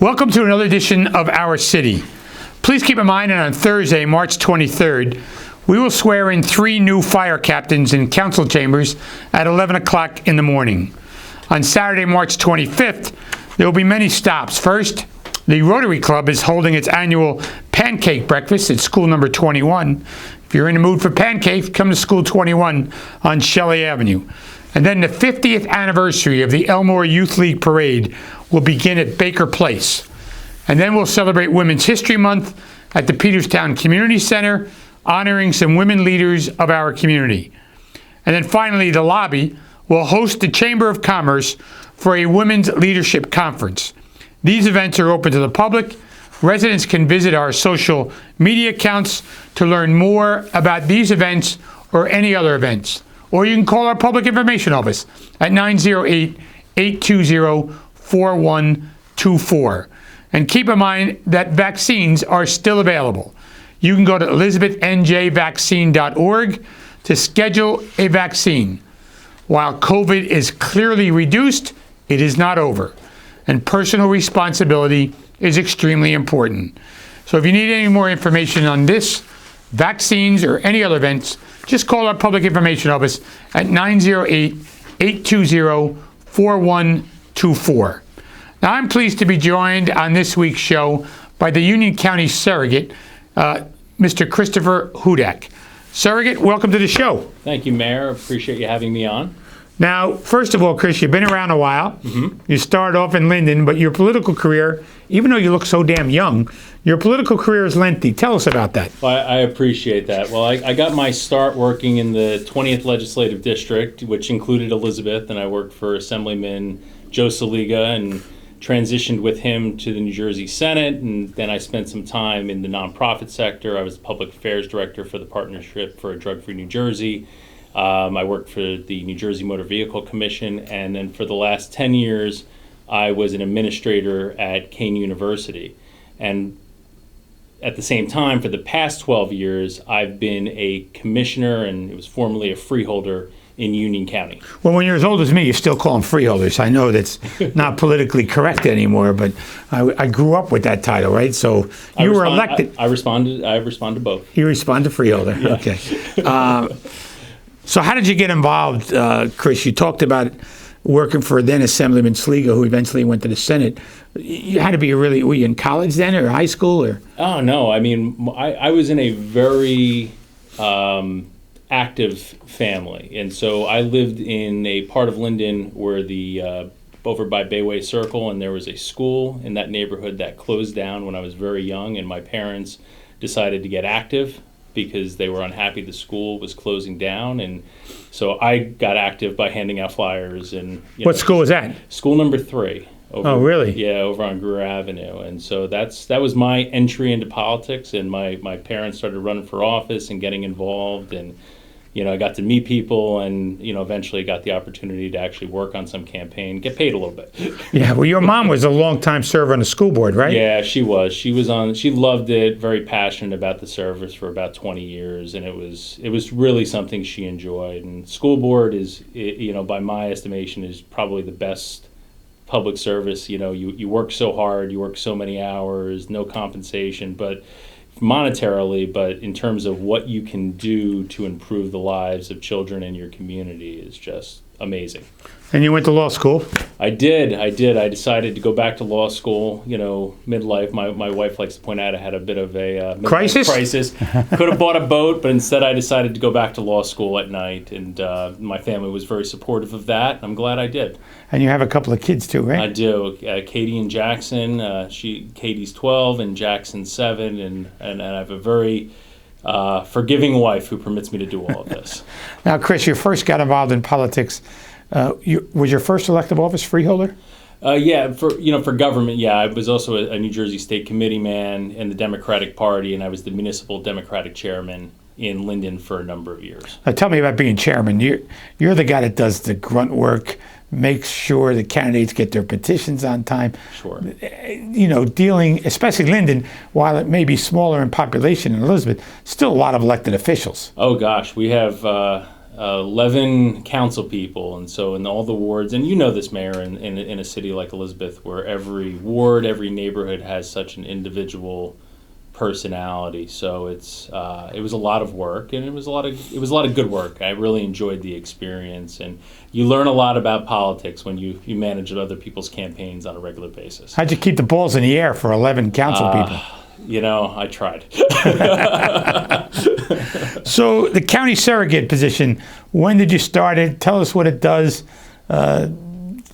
Welcome to another edition of Our City. Please keep in mind that on Thursday, March 23rd, we will swear in 3 new fire captains in council chambers at 11 o'clock in the morning. On Saturday, March 25th, there will be many stops. First, the Rotary Club is holding its annual pancake breakfast at school number 21. If you're in the mood for pancakes, come to school 21 on Shelley Avenue. And then the 50th anniversary of the Elmore Youth League Parade will begin at Baker Place. And then we'll celebrate Women's History Month at the Peterstown Community Center, honoring some women leaders of our community. And then finally, the lobby will host the Chamber of Commerce for a Women's Leadership Conference. These events are open to the public. Residents can visit our social media accounts to learn more about these events or any other events. Or you can call our public information office at 908-820-4124. And keep in mind that vaccines are still available. You can go to elizabethnjvaccine.org to schedule a vaccine. While COVID is clearly reduced, it is not over. And personal responsibility is extremely important. So if you need any more information on this, vaccines, or any other events, just call our public information office at 908-820-4124. Now, I'm pleased to be joined on this week's show by the Union County Surrogate, Mr. Christopher Hudak. Surrogate, welcome to the show. Thank you, Mayor. Appreciate you having me on. Now, first of all, Chris, you've been around a while. Mm-hmm. You started off in Linden, but your political career, even though you look so damn young, your political career is lengthy. Tell us about that. Well, I appreciate that. Well, I got my start working in the 20th Legislative District, which included Elizabeth, and I worked for Assemblyman Joe Saliga and transitioned with him to the New Jersey Senate, and then I spent some time in the nonprofit sector. I was the Public Affairs Director for the Partnership for a Drug-Free New Jersey. I worked for the New Jersey Motor Vehicle Commission, and then for the last 10 years, I was an administrator at Kean University. And at the same time, for the past 12 years, I've been a commissioner, and it was formerly a freeholder in Union County. Well, when you're as old as me, you still call them freeholders. I know that's not politically correct anymore, but I grew up with that title, right? So you were elected. I respond to both. You respond to freeholder. Yeah. Okay. So how did you get involved, Chris? You talked about working for then Assemblyman Saliga, who eventually went to the Senate. You had to be were you in college then, or high school, or? Oh, no. I mean, I was in a very active family. And so I lived in a part of Linden where over by Bayway Circle, and there was a school in that neighborhood that closed down when I was very young, and my parents decided to get active because they were unhappy the school was closing down. And so I got active by handing out flyers. And what school was that? School number 3. Oh, really? Yeah, over on Greer Avenue. And so that was my entry into politics, and my parents started running for office and getting involved, and I got to meet people, and eventually got the opportunity to actually work on some campaign, get paid a little bit. Yeah, well, your mom was a long-time server on the school board, right? Yeah, she was. She loved it, very passionate about the service for about 20 years, and it was really something she enjoyed. And school board is, by my estimation, is probably the best public service. You work so hard, you work so many hours, no compensation, but monetarily, but in terms of what you can do to improve the lives of children in your community is just amazing. And you went to law school? I did. I decided to go back to law school, midlife. My wife likes to point out I had a bit of a crisis. Could have bought a boat, but instead I decided to go back to law school at night. And my family was very supportive of that. I'm glad I did. And you have a couple of kids too, right? I do. Katie and Jackson. Katie's 12 and Jackson's 7. And I have a very forgiving wife who permits me to do all of this. Now, Chris, you first got involved in politics. Was your first elective office freeholder? Yeah, for government, yeah, I was also a New Jersey State Committee man in the Democratic Party, and I was the municipal Democratic chairman in Linden for a number of years. Now, tell me about being chairman. You're the guy that does the grunt work, makes sure the candidates get their petitions on time. Sure. Dealing, especially Linden, while it may be smaller in population than Elizabeth, still a lot of elected officials. Oh gosh, we have 11 council people, and so in all the wards, and you know this, Mayor, in a city like Elizabeth, where every ward, every neighborhood has such an individual personality. So it was a lot of work, and it was a lot of good work. I really enjoyed the experience, and you learn a lot about politics when you manage other people's campaigns on a regular basis. How'd you keep the balls in the air for 11 council people? I tried. So the county surrogate position, when did you start it? Tell us what it does.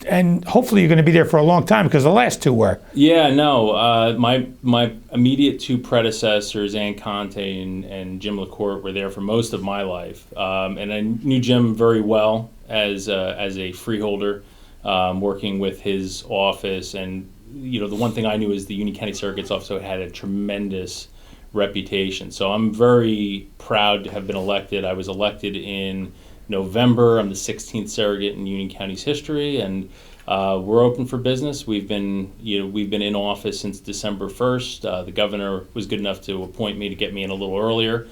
And hopefully you're going to be there for a long time, because the last two were. Yeah, no. My immediate two predecessors, Ann Conte and Jim LaCourte, were there for most of my life. And I knew Jim very well as a freeholder, working with his office. And the one thing I knew is the Union County Surrogate's office had a tremendous reputation. So I'm very proud to have been elected. I was elected in November. I'm the 16th surrogate in Union County's history, and we're open for business. We've been in office since December 1st. The governor was good enough to appoint me to get me in a little earlier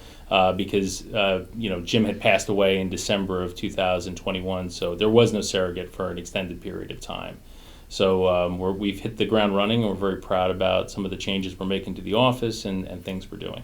because Jim had passed away in December of 2021, so there was no surrogate for an extended period of time. So we've hit the ground running, and we're very proud about some of the changes we're making to the office and things we're doing.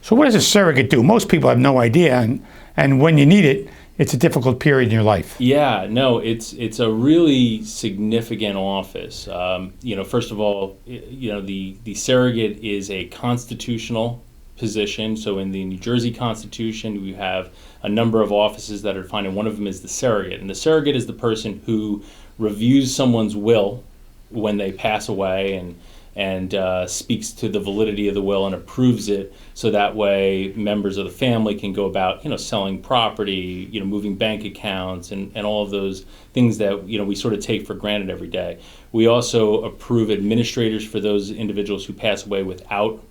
So what does a surrogate do? Most people have no idea, and when you need it, it's a difficult period in your life. Yeah, no, it's a really significant office. First of all, the surrogate is a constitutional position. So in the New Jersey Constitution, we have a number of offices that are defined, and one of them is the surrogate. And the surrogate is the person who reviews someone's will when they pass away and speaks to the validity of the will and approves it, so that way members of the family can go about selling property, moving bank accounts, and all of those things that we sort of take for granted every day. We also approve administrators for those individuals who pass away without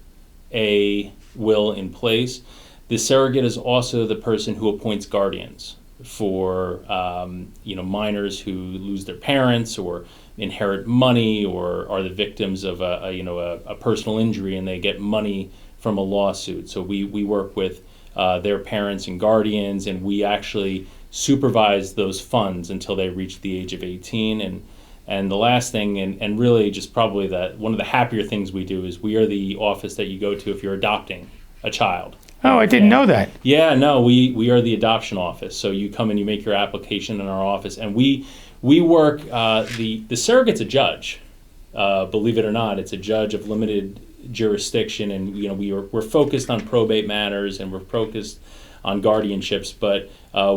a will in place. The surrogate is also the person who appoints guardians for minors who lose their parents or inherit money or are the victims of a personal injury, and they get money from a lawsuit. So we work with their parents and guardians, and we actually supervise those funds until they reach the age of 18. And the last thing, and really just probably one of the happier things we do, is we are the office that you go to if you're adopting a child. Oh, I didn't know that. Yeah, no, we are the adoption office. So you come and you make your application in our office, and we work. The surrogate's a judge. Believe it or not, it's a judge of limited jurisdiction, and we're focused on probate matters, and we're focused on guardianships. But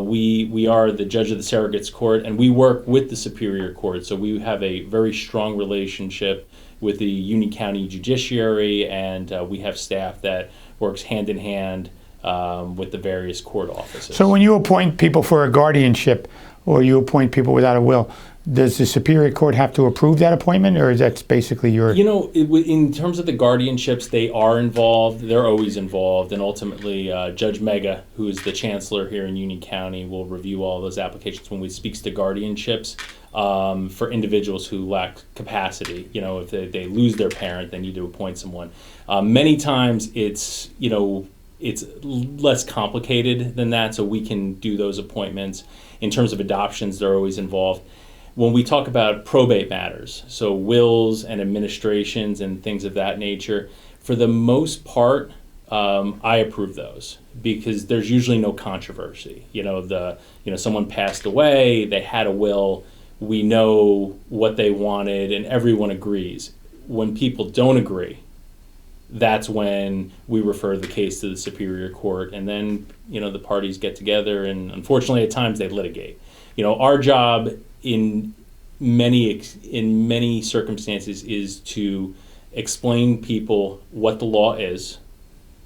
we are the judge of the surrogate's court, and we work with the Superior Court. So we have a very strong relationship with the Union County Judiciary, and we have staff that works hand in hand with the various court offices. So when you appoint people for a guardianship, or you appoint people without a will, does the Superior Court have to approve that appointment, or is that basically your... In terms of the guardianships, they are involved. They're always involved, and ultimately Judge Mega, who is the chancellor here in Union County, will review all those applications when we speaks to guardianships for individuals who lack capacity. If they lose their parent, they need to appoint someone. Many times it's less complicated than that, so we can do those appointments. In terms of adoptions, they're always involved. When we talk about probate matters, so wills and administrations and things of that nature, for the most part, I approve those because there's usually no controversy. Someone passed away, they had a will, we know what they wanted, and everyone agrees. When people don't agree, that's when we refer the case to the Superior Court, and then the parties get together, and unfortunately at times they litigate. Our job in many circumstances is to explain people what the law is,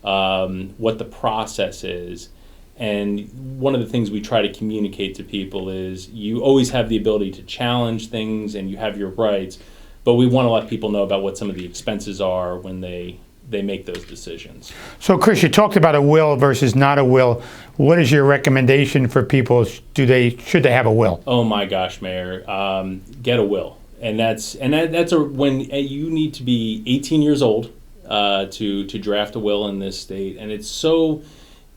what the process is, And one of the things we try to communicate to people is you always have the ability to challenge things and you have your rights, but we want to let people know about what some of the expenses are when they make those decisions. So, Chris, you talked about a will versus not a will. What is your recommendation for people? Should they have a will? Oh my gosh, Mayor, get a will, and that's when you need to be 18 years old to draft a will in this state, and it's so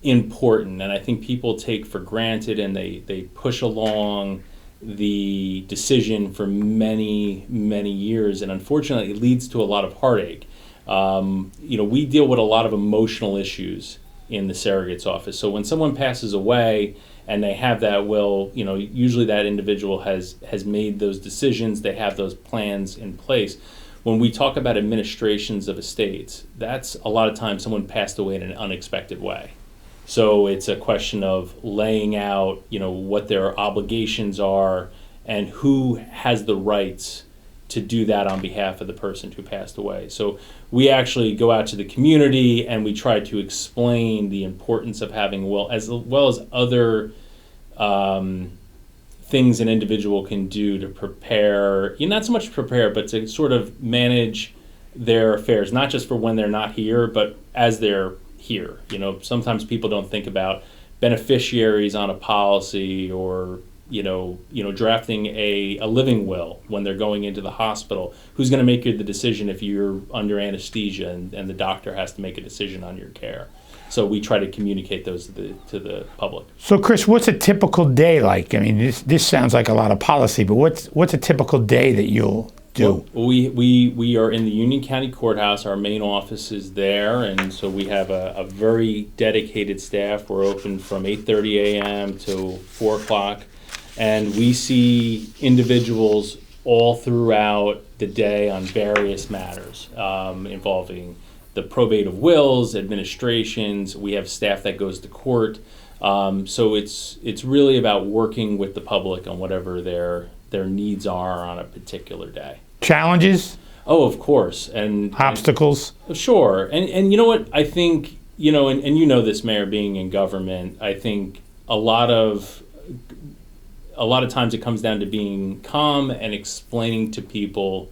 important. And I think people take for granted, and they push along the decision for many years, and unfortunately, it leads to a lot of heartache. We deal with a lot of emotional issues in the surrogate's office. So when someone passes away and they have that will, usually that individual has made those decisions, they have those plans in place. When we talk about administrations of estates, that's a lot of times someone passed away in an unexpected way. So it's a question of laying out, what their obligations are and who has the rights to do that on behalf of the person who passed away. So we actually go out to the community and we try to explain the importance of having a will, as well as other things an individual can do to prepare, not so much prepare, but to sort of manage their affairs, not just for when they're not here, but as they're here. Sometimes people don't think about beneficiaries on a policy or drafting a living will when they're going into the hospital. Who's going to make the decision if you're under anesthesia and the doctor has to make a decision on your care? So we try to communicate those to the public. So, Chris, what's a typical day like? I mean, this sounds like a lot of policy, but what's a typical day that you'll do? Well, we are in the Union County Courthouse. Our main office is there, and so we have a very dedicated staff. We're open from 8:30 a.m. to 4 o'clock. And we see individuals all throughout the day on various matters involving the probate of wills, administrations. We have staff that goes to court. So it's really about working with the public on whatever their needs are on a particular day. Challenges? Oh, of course. And obstacles? Sure. And you know what? I think, and this, Mayor, being in government, I think a lot of times it comes down to being calm and explaining to people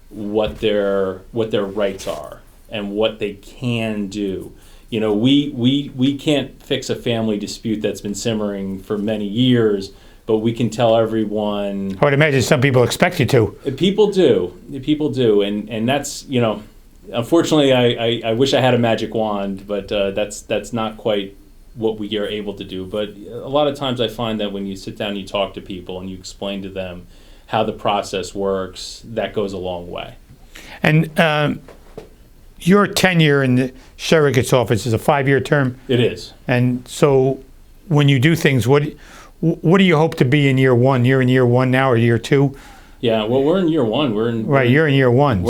what their rights are and what they can do. We can't fix a family dispute that's been simmering for many years, but we can tell everyone. I would imagine some people expect you to. People do, and that's unfortunately I wish I had a magic wand, but that's not quite what we are able to do. But a lot of times I find that when you sit down and you talk to people and you explain to them how the process works, that goes a long way. And your tenure in the surrogate's office is a 5-year term? It is. And so when you do things, what do you hope to be in year one? You're in year one now, or year two? Yeah, well, we're in year one. You're in year one.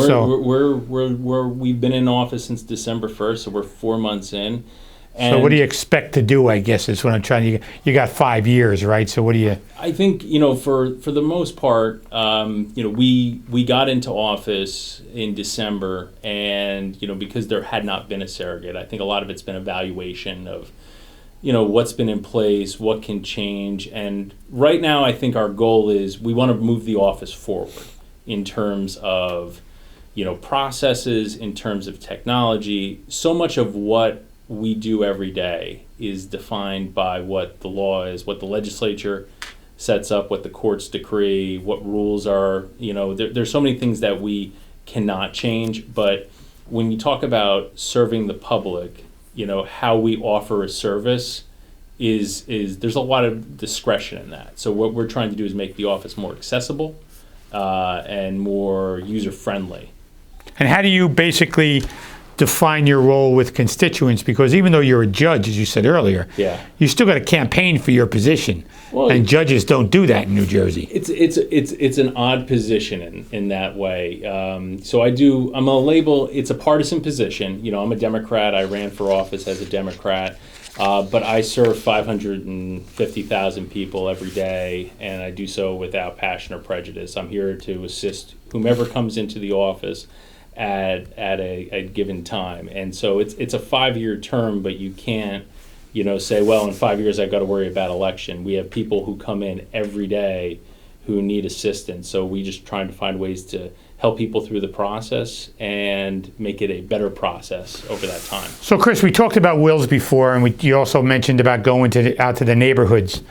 We've been in office since December 1st, so we're 4 months in. And so what do you expect to do, I guess, is what I'm trying to. You got 5 years, right? So what do you. I think, for the most part, we got into office in December, and, because there had not been a surrogate, I think a lot of it's been evaluation of, what's been in place, what can change. And right now, I think our goal is we want to move the office forward in terms of, processes, in terms of technology. So much of what we do every day is defined by what the law is, what the legislature sets up, what the courts decree, what rules are. There's so many things that we cannot change. But when you talk about serving the public, how we offer a service is there's a lot of discretion in that. So what we're trying to do is make the office more accessible and more user-friendly. And how do you basically define your role with constituents? Because even though you're a judge, as you said earlier, you still got to campaign for your position. Well, and judges don't do that in New Jersey. It's an odd position in that way. So I'm a label. It's a partisan position. I'm a Democrat. I ran for office as a Democrat, but I serve 550,000 people every day, and I do so without passion or prejudice. I'm here to assist whomever comes into the office at a given time. And so it's a 5-year term, but you can't say, well, in 5 years I've got to worry about election. We have people who come in every day who need assistance. So we just trying to find ways to help people through the process and make it a better process over that time. So, Chris, we talked about wills before, and you also mentioned about going out to the neighborhoods.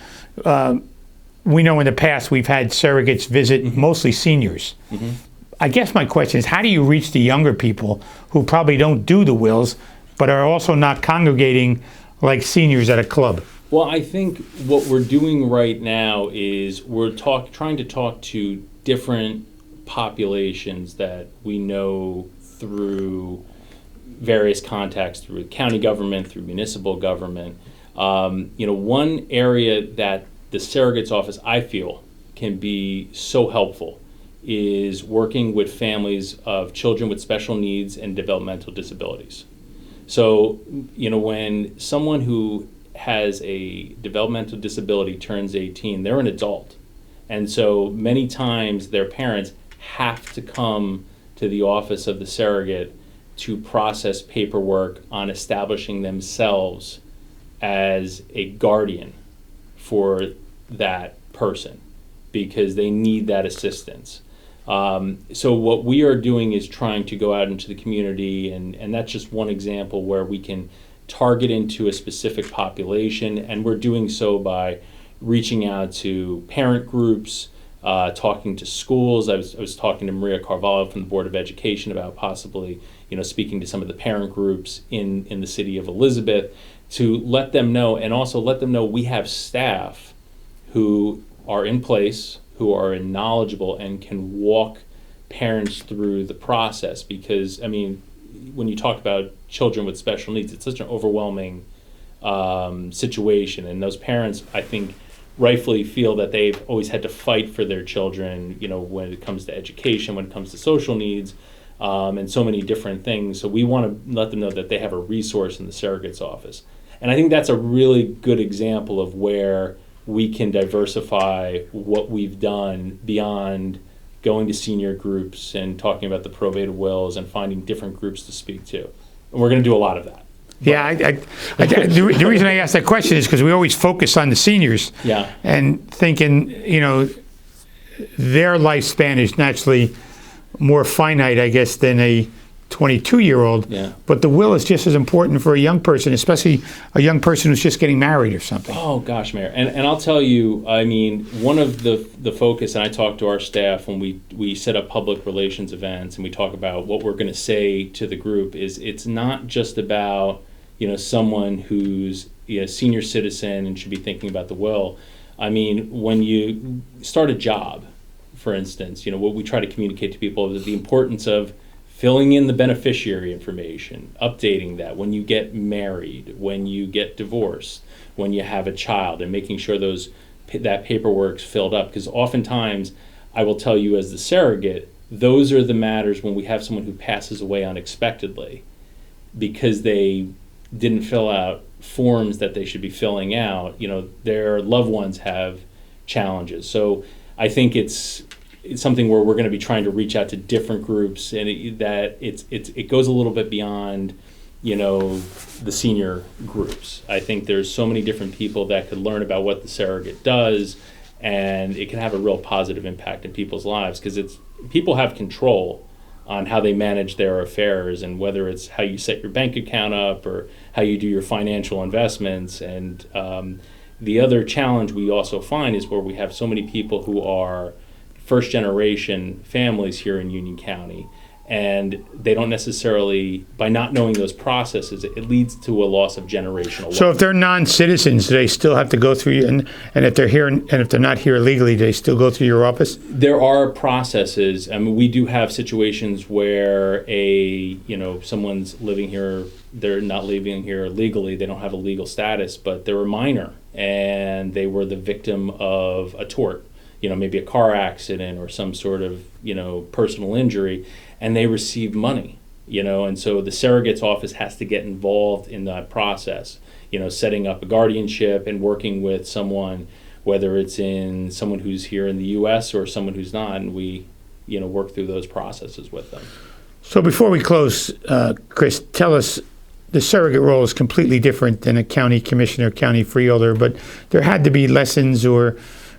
We know in the past we've had surrogates visit mostly seniors. I guess my question is, how do you reach the younger people who probably don't do the wills, but are also not congregating like seniors at a club? Well, I think what we're doing right now is we're trying to talk to different populations that we know through various contacts, through county government, through municipal government. One area that the Surrogate's office, I feel, can be so helpful is working with families of children with special needs and developmental disabilities. So, when someone who has a developmental disability turns 18, they're an adult. And so many times their parents have to come to the office of the surrogate to process paperwork on establishing themselves as a guardian for that person because they need that assistance. So what we are doing is trying to go out into the community, and that's just one example where we can target into a specific population, and we're doing so by reaching out to parent groups, talking to schools. I was talking to Maria Carvalho from the Board of Education about possibly, speaking to some of the parent groups in the city of Elizabeth to let them know, and also let them know we have staff who are in place, who are knowledgeable and can walk parents through the process. Because, when you talk about children with special needs, it's such an overwhelming situation. And those parents, I think, rightfully feel that they've always had to fight for their children, when it comes to education, when it comes to social needs, and so many different things. So we want to let them know that they have a resource in the Surrogate's office. And I think that's a really good example of where we can diversify what we've done beyond going to senior groups and talking about the probated wills and finding different groups to speak to. And we're going to do a lot of that. Yeah, the reason I asked that question is because we always focus on the seniors. Yeah. And thinking, their lifespan is naturally more finite, I guess, than a 22-year-old. Yeah. But the will is just as important for a young person, especially a young person who's just getting married or something. Oh, gosh, Mayor. And I'll tell you, one of the focus, and I talk to our staff when we set up public relations events and we talk about what we're going to say to the group, is it's not just about, someone who's a senior citizen and should be thinking about the will. When you start a job, for instance, what we try to communicate to people is the importance of filling in the beneficiary information, updating that when you get married, when you get divorced, when you have a child, and making sure that paperwork's filled up. Because oftentimes, I will tell you as the surrogate, those are the matters when we have someone who passes away unexpectedly because they didn't fill out forms that they should be filling out. Their loved ones have challenges. So I think it's something where we're going to be trying to reach out to different groups, and it goes a little bit beyond, the senior groups. I think there's so many different people that could learn about what the surrogate does, and it can have a real positive impact in people's lives because people have control on how they manage their affairs, and whether it's how you set your bank account up or how you do your financial investments. And the other challenge we also find is where we have so many people who are first generation families here in Union County, and they don't necessarily, by not knowing those processes, it leads to a loss of generational wealth. So if they're non-citizens, do they still have to go through you, and if they're here, and if they're not here legally, do they still go through your office? There are processes. We do have situations where someone's living here, they're not living here legally, they don't have a legal status, but they're a minor and they were the victim of a tort, maybe a car accident or some sort of, personal injury, and they receive money, and so the surrogate's office has to get involved in that process, setting up a guardianship and working with someone, whether it's in someone who's here in the U.S. or someone who's not, and we, work through those processes with them. So before we close, Chris, tell us the surrogate role is completely different than a county commissioner, county freeholder, but there had to be lessons or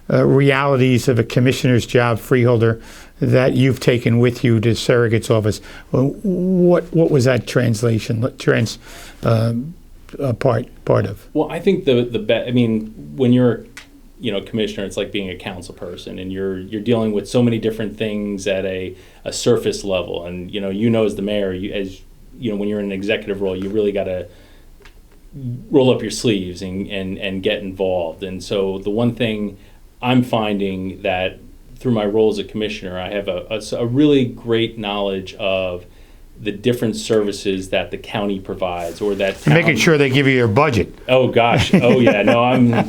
realities of a commissioner's job, freeholder, that you've taken with you to surrogate's office. Well, what was that part of? Well, I think I mean, when you're commissioner, it's like being a council person, and you're dealing with so many different things at a surface level. And as the mayor, when you're in an executive role, you really got to roll up your sleeves and get involved. And so the one thing I'm finding that through my role as a commissioner, I have a really great knowledge of the different services that the county provides, or that making sure they give you your budget. Oh gosh, oh yeah, no,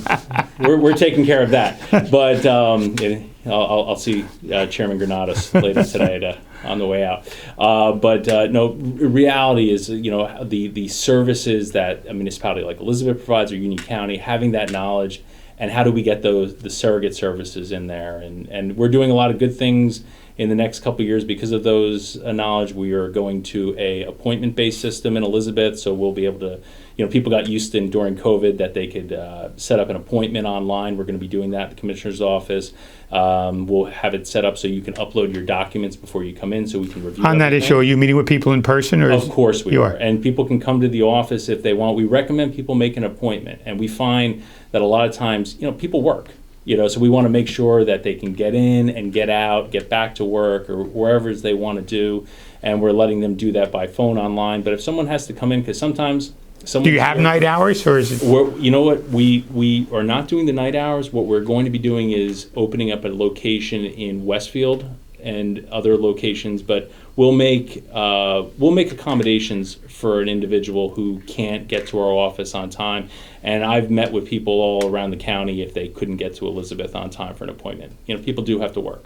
we're taking care of that. But I'll see Chairman Granados later today on the way out. No, reality is the services that a municipality like Elizabeth provides, or Union County, having that knowledge, and how do we get the surrogate services in there, and we're doing a lot of good things. In the next couple of years, because of those knowledge, we are going to a appointment-based system in Elizabeth. So we'll be able to, people got used to during COVID that they could set up an appointment online. We're going to be doing that at the commissioner's office. We'll have it set up so you can upload your documents before you come in, so we can review on that issue. Are you meeting with people in person, or of course we are, and people can come to the office if they want. We recommend people make an appointment, and we find that a lot of times, people work. So we want to make sure that they can get in and get out, get back to work, or wherever they want to do, and we're letting them do that by phone, online. But if someone has to come in, because sometimes someone... Do you have night hours, or is it... We are not doing the night hours. What we're going to be doing is opening up a location in Westfield and other locations, but we'll make accommodations for an individual who can't get to our office on time. And I've met with people all around the county if they couldn't get to Elizabeth on time for an appointment. People do have to work.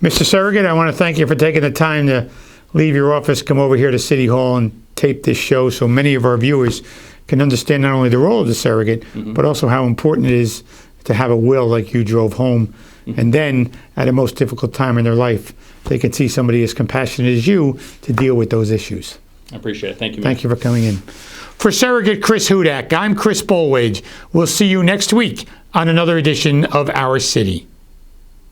Mr. Surrogate, I want to thank you for taking the time to leave your office, come over here to City Hall and tape this show so many of our viewers can understand not only the role of the surrogate, but also how important it is to have a will like you drove home. And then, at a most difficult time in their life, they can see somebody as compassionate as you to deal with those issues. I appreciate it. Thank you, Mayor. Thank you for coming in. For Surrogate Chris Hudak, I'm Chris Bollwage. We'll see you next week on another edition of Our City.